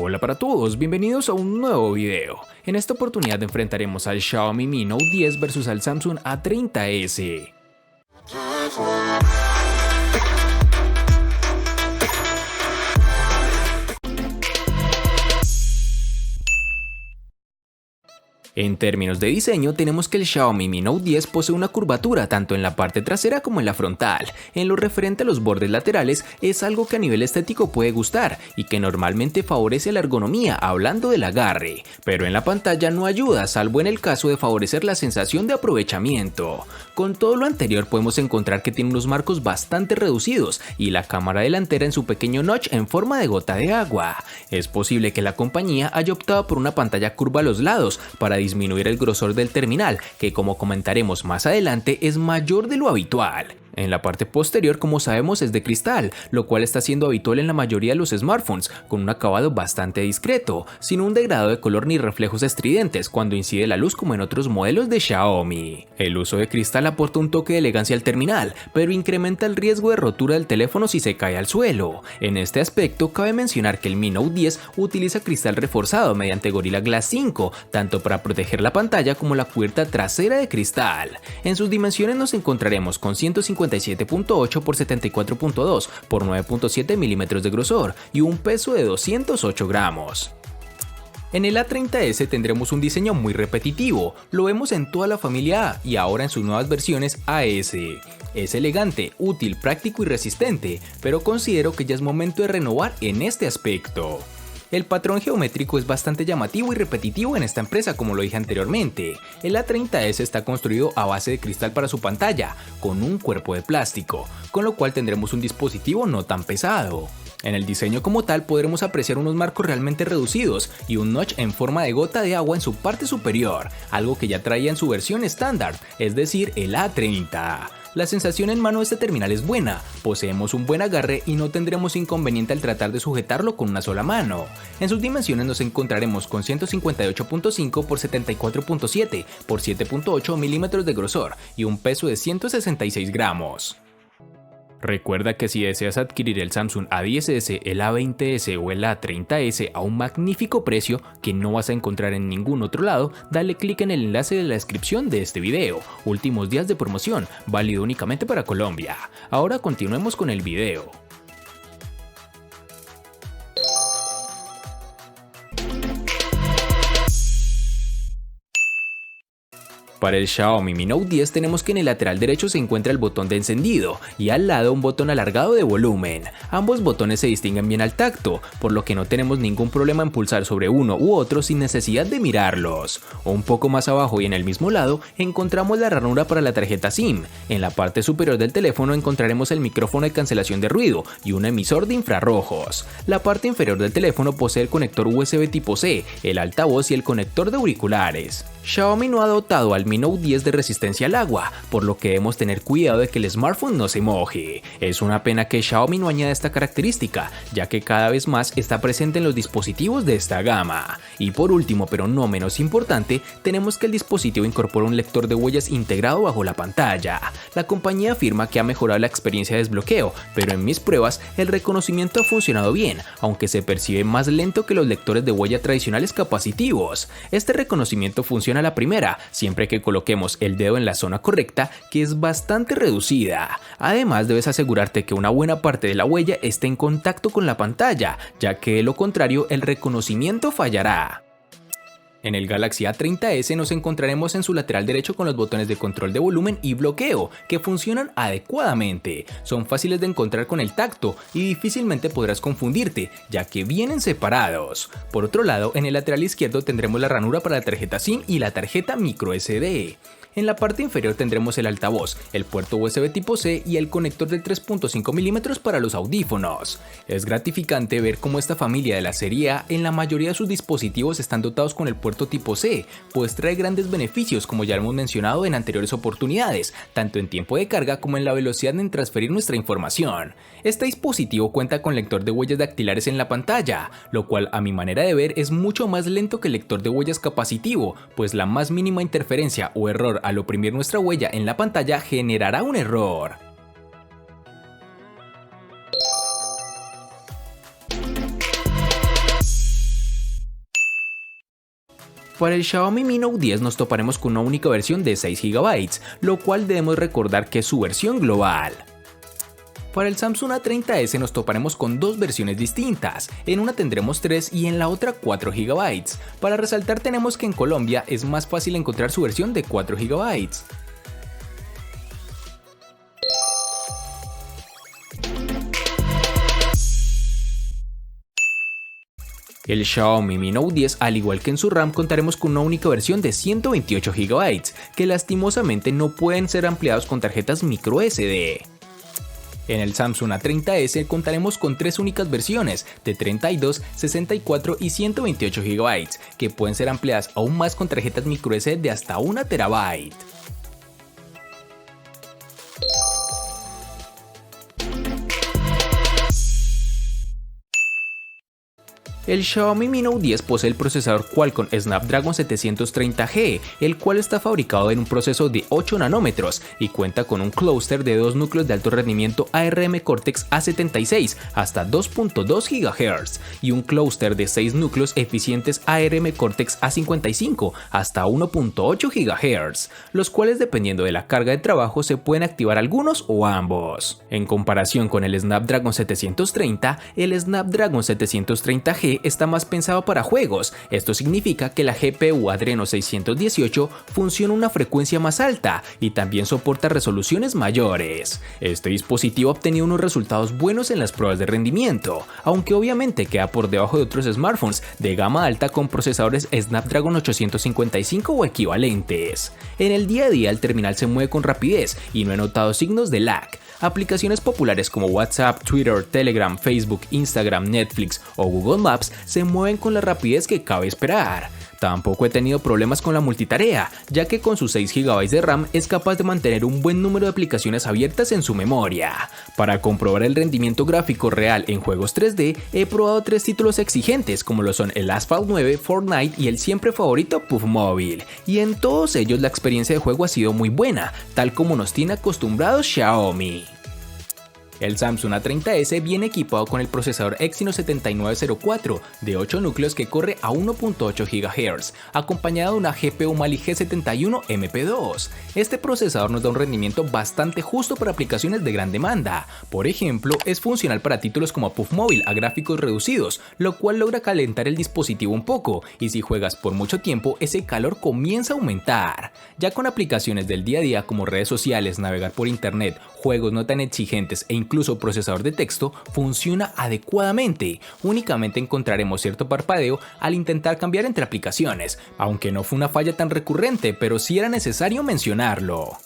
Hola para todos, bienvenidos a un nuevo video. En esta oportunidad enfrentaremos al Xiaomi Mi Note 10 versus al Samsung A30s. En términos de diseño, tenemos que el Xiaomi Mi Note 10 posee una curvatura tanto en la parte trasera como en la frontal. En lo referente a los bordes laterales, es algo que a nivel estético puede gustar y que normalmente favorece la ergonomía hablando del agarre, pero en la pantalla no ayuda, salvo en el caso de favorecer la sensación de aprovechamiento. Con todo lo anterior podemos encontrar que tiene unos marcos bastante reducidos y la cámara delantera en su pequeño notch en forma de gota de agua. Es posible que la compañía haya optado por una pantalla curva a los lados para disminuir el grosor del terminal, que como comentaremos más adelante es mayor de lo habitual. En la parte posterior, como sabemos, es de cristal, lo cual está siendo habitual en la mayoría de los smartphones, con un acabado bastante discreto, sin un degradado de color ni reflejos estridentes cuando incide la luz como en otros modelos de Xiaomi. El uso de cristal aporta un toque de elegancia al terminal, pero incrementa el riesgo de rotura del teléfono si se cae al suelo. En este aspecto, cabe mencionar que el Mi Note 10 utiliza cristal reforzado mediante Gorilla Glass 5, tanto para proteger la pantalla como la cubierta trasera de cristal. En sus dimensiones nos encontraremos con 157.8 x 74.2 por 9.7 milímetros de grosor y un peso de 208 gramos. En el A30s tendremos un diseño muy repetitivo, lo vemos en toda la familia A y ahora en sus nuevas versiones AS. Es elegante, útil, práctico y resistente, pero considero que ya es momento de renovar en este aspecto. El patrón geométrico es bastante llamativo y repetitivo en esta empresa, como lo dije anteriormente. El A30s está construido a base de cristal para su pantalla, con un cuerpo de plástico, con lo cual tendremos un dispositivo no tan pesado. En el diseño como tal podremos apreciar unos marcos realmente reducidos y un notch en forma de gota de agua en su parte superior, algo que ya traía en su versión estándar, es decir, el A30. La sensación en mano de este terminal es buena, poseemos un buen agarre y no tendremos inconveniente al tratar de sujetarlo con una sola mano. En sus dimensiones nos encontraremos con 158.5 x 74.7 por 7.8 milímetros de grosor y un peso de 166 gramos. Recuerda que si deseas adquirir el Samsung A10s, el A20s o el A30s a un magnífico precio que no vas a encontrar en ningún otro lado, dale clic en el enlace de la descripción de este video. Últimos días de promoción, válido únicamente para Colombia. Ahora continuemos con el video. Para el Xiaomi Mi Note 10 tenemos que en el lateral derecho se encuentra el botón de encendido y al lado un botón alargado de volumen. Ambos botones se distinguen bien al tacto, por lo que no tenemos ningún problema en pulsar sobre uno u otro sin necesidad de mirarlos. Un poco más abajo y en el mismo lado encontramos la ranura para la tarjeta SIM. En la parte superior del teléfono encontraremos el micrófono de cancelación de ruido y un emisor de infrarrojos. La parte inferior del teléfono posee el conector USB tipo C, el altavoz y el conector de auriculares. Xiaomi no ha dotado al Mi Note 10 de resistencia al agua, por lo que debemos tener cuidado de que el smartphone no se moje. Es una pena que Xiaomi no añada esta característica, ya que cada vez más está presente en los dispositivos de esta gama. Y por último, pero no menos importante, tenemos que el dispositivo incorpora un lector de huellas integrado bajo la pantalla. La compañía afirma que ha mejorado la experiencia de desbloqueo, pero en mis pruebas el reconocimiento ha funcionado bien, aunque se percibe más lento que los lectores de huella tradicionales capacitivos. Este reconocimiento funciona a la primera, siempre que coloquemos el dedo en la zona correcta, que es bastante reducida. Además, debes asegurarte que una buena parte de la huella esté en contacto con la pantalla, ya que de lo contrario el reconocimiento fallará. En el Galaxy A30s nos encontraremos en su lateral derecho con los botones de control de volumen y bloqueo, que funcionan adecuadamente. Son fáciles de encontrar con el tacto y difícilmente podrás confundirte, ya que vienen separados. Por otro lado, en el lateral izquierdo tendremos la ranura para la tarjeta SIM y la tarjeta microSD. En la parte inferior tendremos el altavoz, el puerto USB tipo C y el conector de 3.5 milímetros para los audífonos. Es gratificante ver cómo esta familia de la serie A en la mayoría de sus dispositivos están dotados con el puerto tipo C, pues trae grandes beneficios como ya hemos mencionado en anteriores oportunidades, tanto en tiempo de carga como en la velocidad en transferir nuestra información. Este dispositivo cuenta con lector de huellas dactilares en la pantalla, lo cual a mi manera de ver es mucho más lento que el lector de huellas capacitivo, pues la más mínima interferencia o error al oprimir nuestra huella en la pantalla generará un error. Para el Xiaomi Mi Note 10 nos toparemos con una única versión de 6 GB, lo cual debemos recordar que es su versión global. Para el Samsung A30s nos toparemos con dos versiones distintas, en una tendremos 3 y en la otra 4 GB. Para resaltar tenemos que en Colombia es más fácil encontrar su versión de 4 GB. El Xiaomi Mi Note 10, al igual que en su RAM, contaremos con una única versión de 128 GB, que lastimosamente no pueden ser ampliados con tarjetas microSD. En el Samsung A30s contaremos con tres únicas versiones de 32, 64 y 128 GB, que pueden ser ampliadas aún más con tarjetas microSD de hasta 1 TB. El Xiaomi Mi Note 10 posee el procesador Qualcomm Snapdragon 730G, el cual está fabricado en un proceso de 8 nanómetros y cuenta con un clúster de dos núcleos de alto rendimiento ARM Cortex A76 hasta 2.2 GHz y un clúster de 6 núcleos eficientes ARM Cortex A55 hasta 1.8 GHz, los cuales dependiendo de la carga de trabajo se pueden activar algunos o ambos. En comparación con el Snapdragon 730, el Snapdragon 730G está más pensado para juegos. Esto significa que la GPU Adreno 618 funciona a una frecuencia más alta y también soporta resoluciones mayores. Este dispositivo ha obtenido unos resultados buenos en las pruebas de rendimiento, aunque obviamente queda por debajo de otros smartphones de gama alta con procesadores Snapdragon 855 o equivalentes. En el día a día el terminal se mueve con rapidez y no he notado signos de lag. Aplicaciones populares como WhatsApp, Twitter, Telegram, Facebook, Instagram, Netflix o Google Maps se mueven con la rapidez que cabe esperar. Tampoco he tenido problemas con la multitarea, ya que con sus 6 GB de RAM es capaz de mantener un buen número de aplicaciones abiertas en su memoria. Para comprobar el rendimiento gráfico real en juegos 3D, he probado 3 títulos exigentes como lo son el Asphalt 9, Fortnite y el siempre favorito PUBG Mobile, y en todos ellos la experiencia de juego ha sido muy buena, tal como nos tiene acostumbrados Xiaomi. El Samsung A30s viene equipado con el procesador Exynos 7904 de 8 núcleos que corre a 1.8 GHz, acompañado de una GPU Mali G71 MP2. Este procesador nos da un rendimiento bastante justo para aplicaciones de gran demanda. Por ejemplo, es funcional para títulos como PUBG Mobile a gráficos reducidos, lo cual logra calentar el dispositivo un poco, y si juegas por mucho tiempo, ese calor comienza a aumentar. Ya con aplicaciones del día a día como redes sociales, navegar por internet, juegos no tan exigentes e incluso procesador de texto, funciona adecuadamente. Únicamente encontraremos cierto parpadeo al intentar cambiar entre aplicaciones, aunque no fue una falla tan recurrente, pero sí era necesario mencionarlo.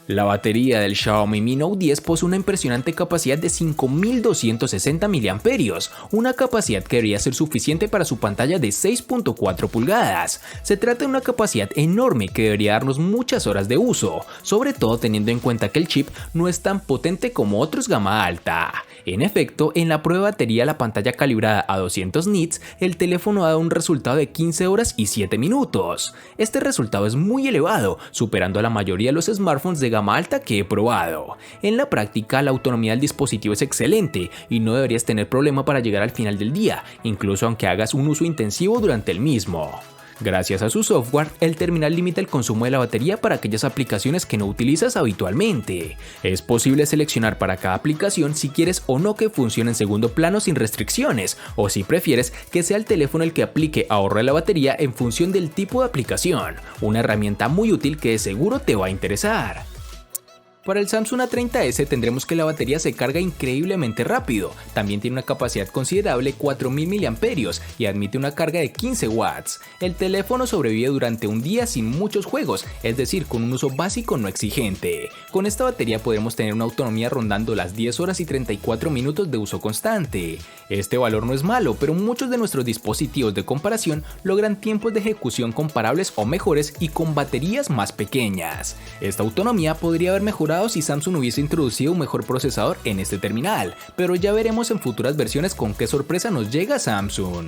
La batería del Xiaomi Mi Note 10 posee una impresionante capacidad de 5260 mAh, una capacidad que debería ser suficiente para su pantalla de 6.4 pulgadas. Se trata de una capacidad enorme que debería darnos muchas horas de uso, sobre todo teniendo en cuenta que el chip no es tan potente como otros gama alta. En efecto, en la prueba de batería la pantalla calibrada a 200 nits, el teléfono ha dado un resultado de 15 horas y 7 minutos. Este resultado es muy elevado, superando a la mayoría de los smartphones de gama alta que he probado. En la práctica, la autonomía del dispositivo es excelente y no deberías tener problema para llegar al final del día, incluso aunque hagas un uso intensivo durante el mismo. Gracias a su software, el terminal limita el consumo de la batería para aquellas aplicaciones que no utilizas habitualmente. Es posible seleccionar para cada aplicación si quieres o no que funcione en segundo plano sin restricciones, o si prefieres que sea el teléfono el que aplique ahorro de la batería en función del tipo de aplicación, una herramienta muy útil que de seguro te va a interesar. Para el Samsung A30s tendremos que la batería se carga increíblemente rápido, también tiene una capacidad considerable 4000 mAh y admite una carga de 15 watts. El teléfono sobrevive durante un día sin muchos juegos, es decir, con un uso básico no exigente. Con esta batería podremos tener una autonomía rondando las 10 horas y 34 minutos de uso constante. Este valor no es malo, pero muchos de nuestros dispositivos de comparación logran tiempos de ejecución comparables o mejores y con baterías más pequeñas. Esta autonomía podría haber mejorado si Samsung hubiese introducido un mejor procesador en este terminal, pero ya veremos en futuras versiones con qué sorpresa nos llega Samsung.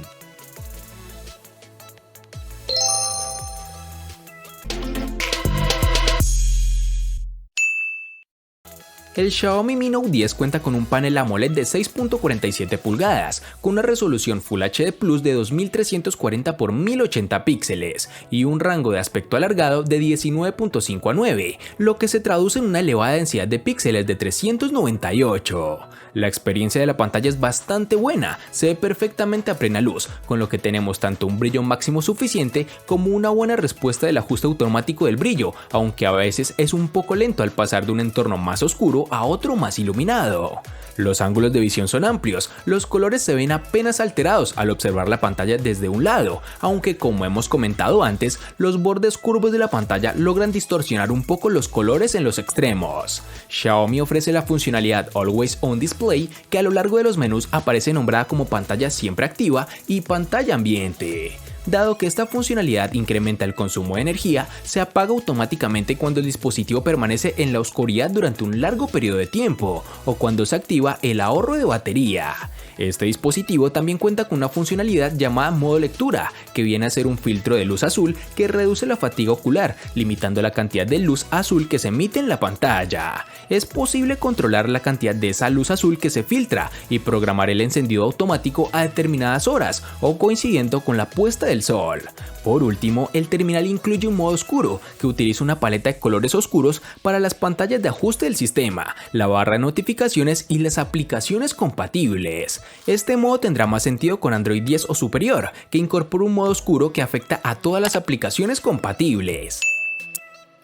El Xiaomi Mi Note 10 cuenta con un panel AMOLED de 6.47 pulgadas, con una resolución Full HD Plus de 2340 x 1080 píxeles y un rango de aspecto alargado de 19.5 a 9, lo que se traduce en una elevada densidad de píxeles de 398. La experiencia de la pantalla es bastante buena, se ve perfectamente a plena luz, con lo que tenemos tanto un brillo máximo suficiente como una buena respuesta del ajuste automático del brillo, aunque a veces es un poco lento al pasar de un entorno más oscuro a otro más iluminado. Los ángulos de visión son amplios, los colores se ven apenas alterados al observar la pantalla desde un lado, aunque como hemos comentado antes, los bordes curvos de la pantalla logran distorsionar un poco los colores en los extremos. Xiaomi ofrece la funcionalidad Always On Display, que a lo largo de los menús aparece nombrada como pantalla siempre activa y pantalla ambiente. Dado que esta funcionalidad incrementa el consumo de energía, se apaga automáticamente cuando el dispositivo permanece en la oscuridad durante un largo periodo de tiempo, o cuando se activa el ahorro de batería. Este dispositivo también cuenta con una funcionalidad llamada modo lectura, que viene a ser un filtro de luz azul que reduce la fatiga ocular, limitando la cantidad de luz azul que se emite en la pantalla. Es posible controlar la cantidad de esa luz azul que se filtra y programar el encendido automático a determinadas horas o coincidiendo con la puesta del sol. Por último, el terminal incluye un modo oscuro, que utiliza una paleta de colores oscuros para las pantallas de ajuste del sistema, la barra de notificaciones y las aplicaciones compatibles. Este modo tendrá más sentido con Android 10 o superior, que incorpora un modo oscuro que afecta a todas las aplicaciones compatibles.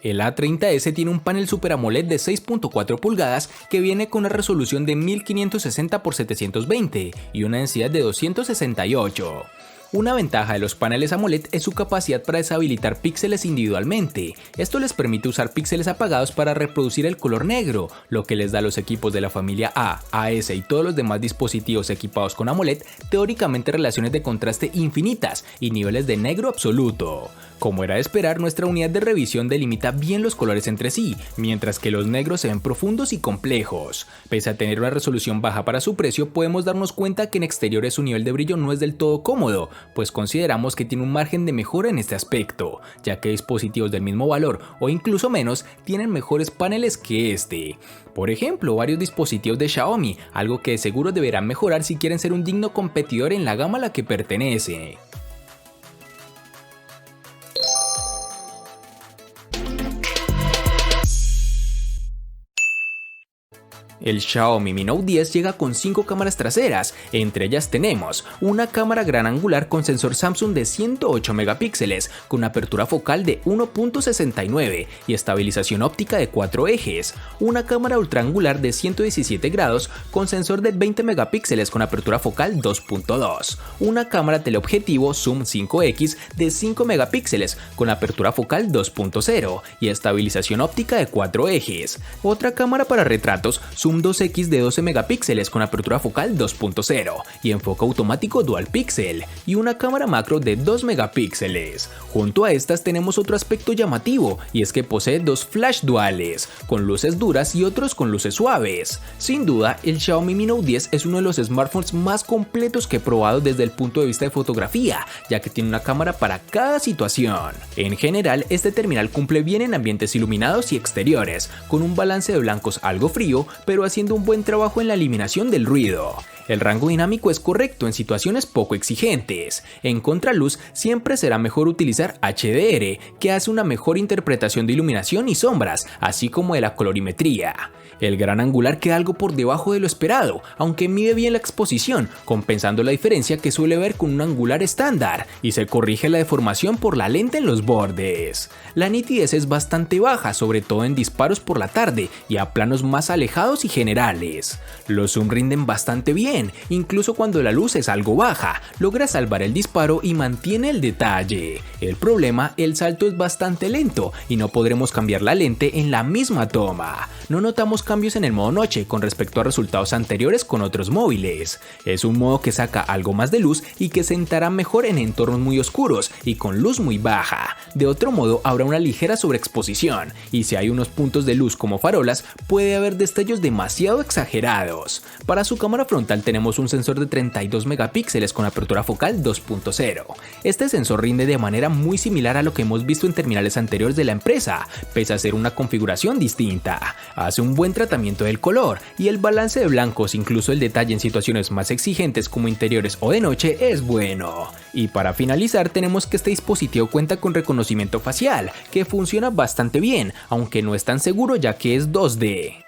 El A30s tiene un panel Super AMOLED de 6.4 pulgadas que viene con una resolución de 1560 x 720 y una densidad de 268. Una ventaja de los paneles AMOLED es su capacidad para deshabilitar píxeles individualmente. Esto les permite usar píxeles apagados para reproducir el color negro, lo que les da a los equipos de la familia A, AS y todos los demás dispositivos equipados con AMOLED teóricamente relaciones de contraste infinitas y niveles de negro absoluto. Como era de esperar, nuestra unidad de revisión delimita bien los colores entre sí, mientras que los negros se ven profundos y complejos. Pese a tener una resolución baja para su precio, podemos darnos cuenta que en exteriores su nivel de brillo no es del todo cómodo, pues consideramos que tiene un margen de mejora en este aspecto, ya que dispositivos del mismo valor o incluso menos tienen mejores paneles que este. Por ejemplo, varios dispositivos de Xiaomi, algo que de seguro deberán mejorar si quieren ser un digno competidor en la gama a la que pertenece. El Xiaomi Mi Note 10 llega con 5 cámaras traseras, entre ellas tenemos una cámara gran angular con sensor Samsung de 108 megapíxeles, con apertura focal de 1.69 y estabilización óptica de 4 ejes, una cámara ultra angular de 117 grados con sensor de 20 megapíxeles con apertura focal 2.2, una cámara teleobjetivo Zoom 5X de 5 megapíxeles con apertura focal 2.0 y estabilización óptica de 4 ejes, otra cámara para retratos Zoom 2X de 12 megapíxeles con apertura focal 2.0 y enfoque automático dual pixel y una cámara macro de 2 megapíxeles. Junto a estas tenemos otro aspecto llamativo y es que posee dos flash duales, con luces duras y otros con luces suaves. Sin duda, el Xiaomi Mi Note 10 es uno de los smartphones más completos que he probado desde el punto de vista de fotografía, ya que tiene una cámara para cada situación. En general, este terminal cumple bien en ambientes iluminados y exteriores, con un balance de blancos algo frío, pero haciendo un buen trabajo en la eliminación del ruido. El rango dinámico es correcto en situaciones poco exigentes. En contraluz siempre será mejor utilizar HDR, que hace una mejor interpretación de iluminación y sombras, así como de la colorimetría. El gran angular queda algo por debajo de lo esperado, aunque mide bien la exposición, compensando la diferencia que suele ver con un angular estándar, y se corrige la deformación por la lente en los bordes. La nitidez es bastante baja, sobre todo en disparos por la tarde y a planos más alejados y generales. Los zoom rinden bastante bien, incluso cuando la luz es algo baja, logra salvar el disparo y mantiene el detalle. El problema, el salto es bastante lento y no podremos cambiar la lente en la misma toma. No notamos cambios en el modo noche con respecto a resultados anteriores con otros móviles. Es un modo que saca algo más de luz y que sentará mejor en entornos muy oscuros y con luz muy baja. De otro modo habrá una ligera sobreexposición y si hay unos puntos de luz como farolas puede haber destellos demasiado exagerados. Para su cámara frontal tenemos un sensor de 32 megapíxeles con apertura focal 2.0. Este sensor rinde de manera muy similar a lo que hemos visto en terminales anteriores de la empresa, pese a ser una configuración distinta. Hace un buen tratamiento del color y el balance de blancos, incluso el detalle en situaciones más exigentes como interiores o de noche, es bueno. Y para finalizar tenemos que este dispositivo cuenta con reconocimiento facial, que funciona bastante bien, aunque no es tan seguro ya que es 2D.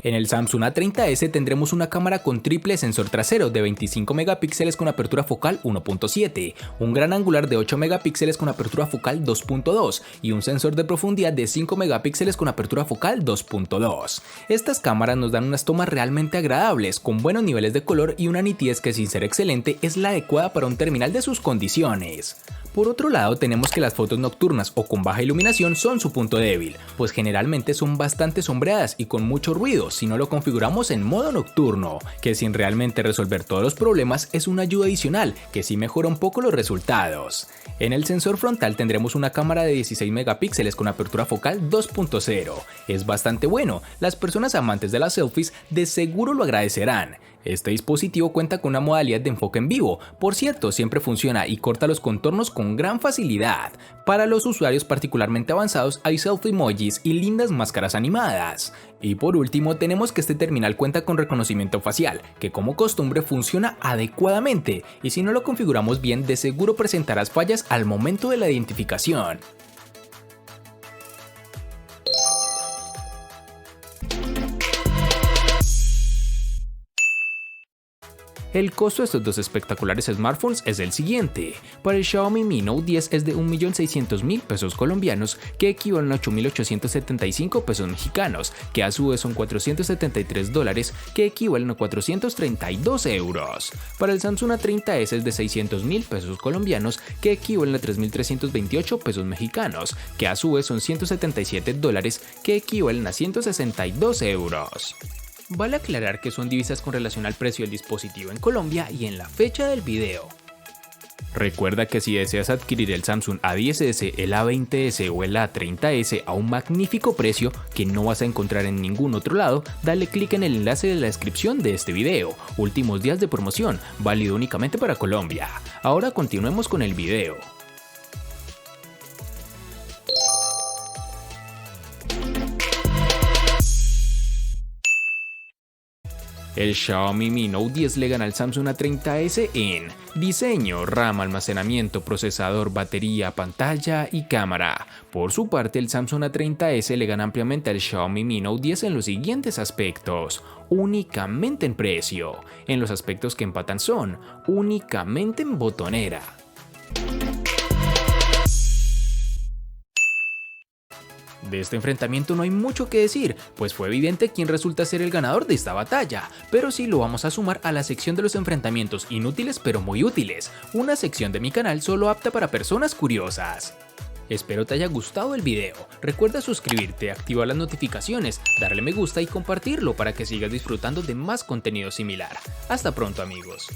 En el Samsung A30s tendremos una cámara con triple sensor trasero de 25 megapíxeles con apertura focal 1.7, un gran angular de 8 megapíxeles con apertura focal 2.2 y un sensor de profundidad de 5 megapíxeles con apertura focal 2.2. Estas cámaras nos dan unas tomas realmente agradables, con buenos niveles de color y una nitidez que, sin ser excelente, es la adecuada para un terminal de sus condiciones. Por otro lado, tenemos que las fotos nocturnas o con baja iluminación son su punto débil, pues generalmente son bastante sombreadas y con mucho ruido si no lo configuramos en modo nocturno, que sin realmente resolver todos los problemas es una ayuda adicional que sí mejora un poco los resultados. En el sensor frontal tendremos una cámara de 16 megapíxeles con apertura focal 2.0. Es bastante bueno, las personas amantes de las selfies de seguro lo agradecerán. Este dispositivo cuenta con una modalidad de enfoque en vivo, por cierto, siempre funciona y corta los contornos con gran facilidad. Para los usuarios particularmente avanzados hay selfie emojis y lindas máscaras animadas. Y por último tenemos que este terminal cuenta con reconocimiento facial, que como costumbre funciona adecuadamente y si no lo configuramos bien de seguro presentarás fallas al momento de la identificación. El costo de estos dos espectaculares smartphones es el siguiente. Para el Xiaomi Mi Note 10 es de 1.600.000 pesos colombianos, que equivalen a 8.875 pesos mexicanos, que a su vez son $473, que equivalen a 432 euros. Para el Samsung A30s es de 600.000 pesos colombianos, que equivalen a 3.328 pesos mexicanos, que a su vez son $177, que equivalen a 162 euros. Vale aclarar que son divisas con relación al precio del dispositivo en Colombia y en la fecha del video. Recuerda que si deseas adquirir el Samsung A10s, el A20s o el A30s a un magnífico precio que no vas a encontrar en ningún otro lado, dale clic en el enlace de la descripción de este video. Últimos días de promoción, válido únicamente para Colombia. Ahora continuemos con el video. El Xiaomi Mi Note 10 le gana al Samsung A30s en diseño, RAM, almacenamiento, procesador, batería, pantalla y cámara. Por su parte, el Samsung A30s le gana ampliamente al Xiaomi Mi Note 10 en los siguientes aspectos: únicamente en precio. En los aspectos que empatan son únicamente en botonera. De este enfrentamiento no hay mucho que decir, pues fue evidente quién resulta ser el ganador de esta batalla, pero sí lo vamos a sumar a la sección de los enfrentamientos inútiles pero muy útiles, una sección de mi canal solo apta para personas curiosas. Espero te haya gustado el video, recuerda suscribirte, activar las notificaciones, darle me gusta y compartirlo para que sigas disfrutando de más contenido similar. Hasta pronto amigos.